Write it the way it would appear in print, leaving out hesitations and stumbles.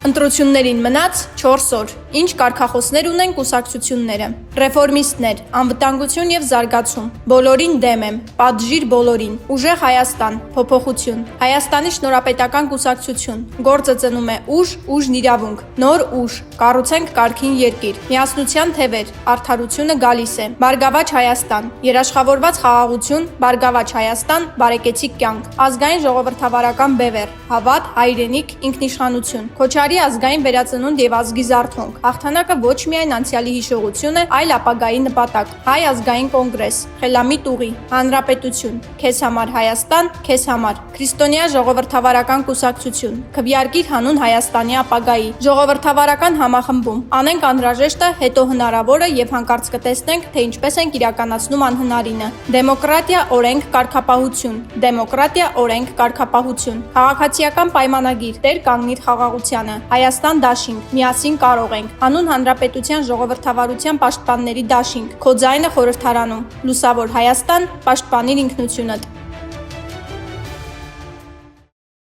Ընտրություններին մնաց 4 օր։ Ինչ կարգախոսներ ունեն կուսակցությունները։ Ռեֆորմիստներ, անվտանգություն եւ զարգացում։ Բոլորին դեմ եմ, պատժիր բոլորին։ Ուժեղ Հայաստան, փոփոխություն։ Հայաստանի շնորհապետական կուսակցություն։ Գործը ծնում է ուժ, ուժն իրավունք։ Նոր ուժ։ Կառուցենք կարգին երկիր։ Միասնության թևեր։ Արդարությունը գալիս է։ Բարգավաճ Հայաստան։ Երաշխավորված խաղաղություն, Բարգավաճ Հայաստան, բարեկեցիկ կյանք։ Ազգային ժողովրդավարական բևեռ։ Հավատ, հայրենիք, ինքնիշխանություն։ Քոչարի ազգային վերածնունդ եւ ազգի զարթոնք։ Հաղթանակը ոչ միայն անցյալի հիշողություն է, այլ ապագայի նպատակ։ Հայ ազգային կոնգրես, խելամիտ ուղի, հանրապետություն, քեզ համար Հայաստան, քեզ համար։ Քրիստոնյա ժողովրդավարական կուսակցություն, քվեարկիր հանուն Հայաստանի ապագայի։ Ժողովրդավարական համախմբում, անենք անհրաժեշտը, հետո հնարավորը եւ հանկարծ կտեսնենք, թե ինչպես ենք իրականացնում անհնարինը։ Դեմոկրատիա, օրենք, կարգապահություն։ Դեմոկրատիա, օրենք, կարգապահություն։ Քաղաքացիական պայմանագիր, տեր կանգնիր խաղաղությանը։ Հայաստան դաշինք, միասին կարող ենք։ Հանուն հանրապետության ժողովրդավարության պաշտպանների դաշինք։ Քո ձայնը խորհրդարանում։ Լուսավոր Հայաստան, պաշտպանիր ինքնությունդ։